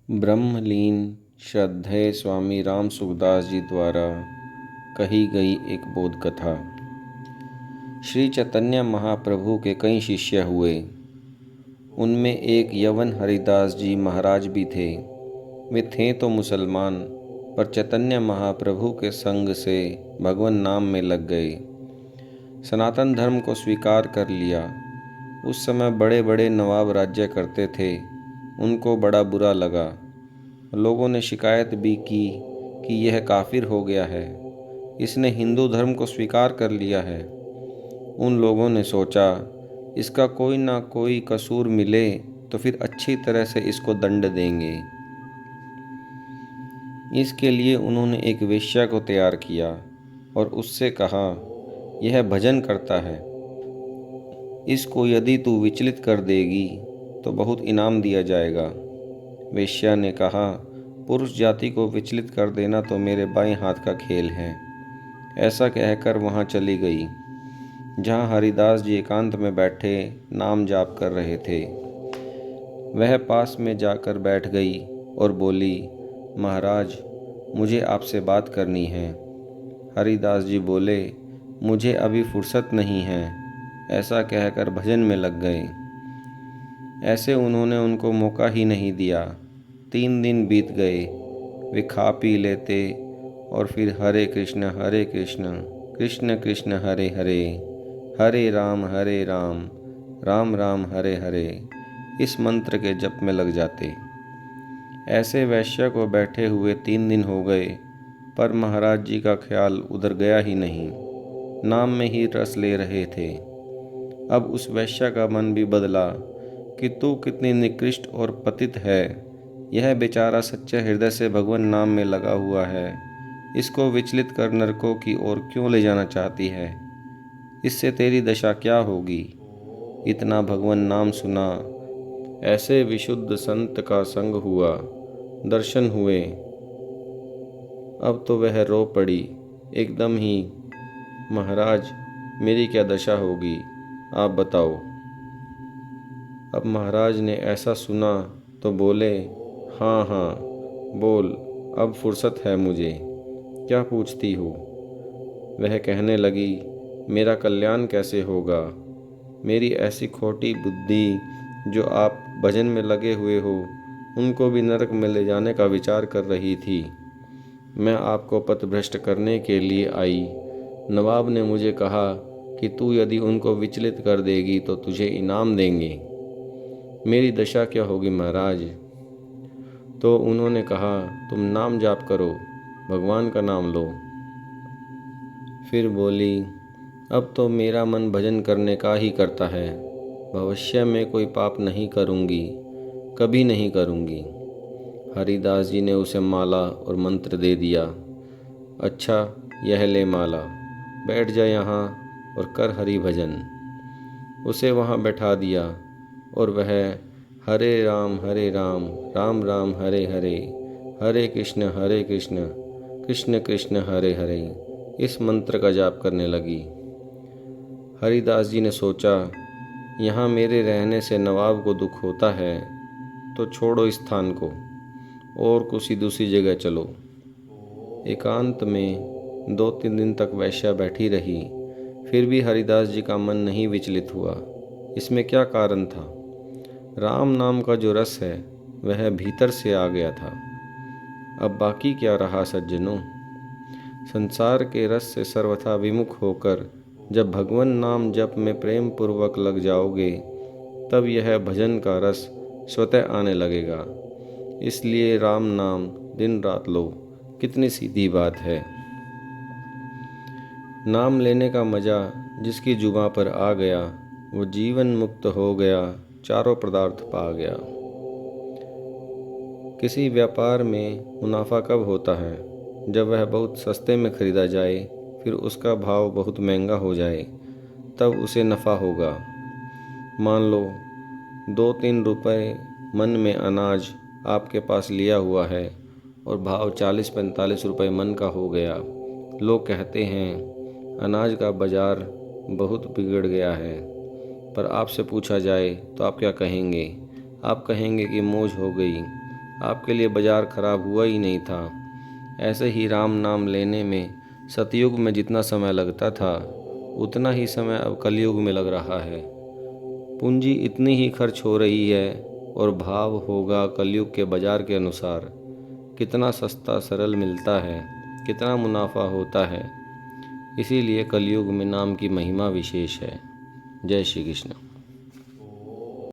ब्रह्मलीन श्रद्धेय स्वामी राम सुखदास जी द्वारा कही गई एक बोध कथा। श्री चैतन्य महाप्रभु के कई शिष्य हुए। उनमें एक यवन हरिदास जी महाराज भी थे। वे थे तो मुसलमान, पर चैतन्य महाप्रभु के संग से भगवान नाम में लग गए। सनातन धर्म को स्वीकार कर लिया। उस समय बड़े बड़े नवाब राज्य करते थे। उनको बड़ा बुरा लगा। लोगों ने शिकायत भी की कि यह काफिर हो गया है, इसने हिंदू धर्म को स्वीकार कर लिया है। उन लोगों ने सोचा, इसका कोई ना कोई कसूर मिले तो फिर अच्छी तरह से इसको दंड देंगे। इसके लिए उन्होंने एक वेश्या को तैयार किया और उससे कहा, यह भजन करता है, इसको यदि तू विचलित कर देगी तो बहुत इनाम दिया जाएगा। वेश्या ने कहा, पुरुष जाति को विचलित कर देना तो मेरे बाएं हाथ का खेल है। ऐसा कहकर वहाँ चली गई जहाँ हरिदास जी एकांत में बैठे नाम जाप कर रहे थे। वह पास में जाकर बैठ गई और बोली, महाराज, मुझे आपसे बात करनी है। हरिदास जी बोले, मुझे अभी फुर्सत नहीं है। ऐसा कहकर भजन में लग गए। ऐसे उन्होंने उनको मौका ही नहीं दिया। 3 दिन बीत गए। वे खा पी लेते और फिर हरे कृष्ण कृष्ण कृष्ण हरे हरे, हरे राम राम राम हरे हरे, इस मंत्र के जप में लग जाते। ऐसे वैश्य को बैठे हुए 3 दिन हो गए, पर महाराज जी का ख्याल उधर गया ही नहीं। नाम में ही रस ले रहे थे। अब उस वैश्य का मन भी बदला कि तू कितनी निकृष्ट और पतित है। यह बेचारा सच्चे हृदय से भगवान नाम में लगा हुआ है। इसको विचलित कर नरकों की ओर क्यों ले जाना चाहती है? इससे तेरी दशा क्या होगी? इतना भगवान नाम सुना। ऐसे विशुद्ध संत का संग हुआ, दर्शन हुए। अब तो वह रो पड़ी एकदम ही, महाराज, मेरी क्या दशा होगी, आप बताओ। अब महाराज ने ऐसा सुना तो बोले, हाँ हाँ बोल, अब फुर्सत है मुझे, क्या पूछती हो? वह कहने लगी, मेरा कल्याण कैसे होगा? मेरी ऐसी खोटी बुद्धि, जो आप भजन में लगे हुए हो, उनको भी नरक में ले जाने का विचार कर रही थी। मैं आपको पथभ्रष्ट करने के लिए आई। नवाब ने मुझे कहा कि तू यदि उनको विचलित कर देगी तो तुझे इनाम देंगे। मेरी दशा क्या होगी महाराज? तो उन्होंने कहा, तुम नाम जाप करो, भगवान का नाम लो। फिर बोली, अब तो मेरा मन भजन करने का ही करता है। भविष्य में कोई पाप नहीं करूँगी, कभी नहीं करूँगी। हरिदास जी ने उसे माला और मंत्र दे दिया। अच्छा, यह ले माला, बैठ जा यहाँ और कर हरि भजन। उसे वहाँ बैठा दिया और वह हरे राम राम राम हरे हरे, हरे कृष्ण कृष्ण कृष्ण हरे हरे, इस मंत्र का जाप करने लगी। हरिदास जी ने सोचा, यहाँ मेरे रहने से नवाब को दुख होता है, तो छोड़ो इस स्थान को और किसी दूसरी जगह चलो। एकांत में 2-3 दिन तक वैश्या बैठी रही, फिर भी हरिदास जी का मन नहीं विचलित हुआ। इसमें क्या कारण था? राम नाम का जो रस है वह भीतर से आ गया था। अब बाकी क्या रहा सज्जनों? संसार के रस से सर्वथा विमुख होकर जब भगवान नाम जप में प्रेम पूर्वक लग जाओगे, तब यह भजन का रस स्वतः आने लगेगा। इसलिए राम नाम दिन रात लो, कितनी सीधी बात है। नाम लेने का मज़ा जिसकी जुबां पर आ गया, वो जीवन मुक्त हो गया, चारों पदार्थ पा गया। किसी व्यापार में मुनाफा कब होता है? जब वह बहुत सस्ते में खरीदा जाए, फिर उसका भाव बहुत महंगा हो जाए, तब उसे नफ़ा होगा। मान लो 2-3 रुपए मन में अनाज आपके पास लिया हुआ है और भाव 40-45 रुपए मन का हो गया। लोग कहते हैं अनाज का बाज़ार बहुत बिगड़ गया है, पर आपसे पूछा जाए तो आप क्या कहेंगे? आप कहेंगे कि मौज हो गई। आपके लिए बाजार खराब हुआ ही नहीं था। ऐसे ही राम नाम लेने में सतयुग में जितना समय लगता था उतना ही समय अब कलयुग में लग रहा है। पूंजी इतनी ही खर्च हो रही है और भाव होगा कलयुग के बाजार के अनुसार। कितना सस्ता सरल मिलता है, कितना मुनाफा होता है। इसीलिए कलयुग में नाम की महिमा विशेष है। जय श्री कृष्ण।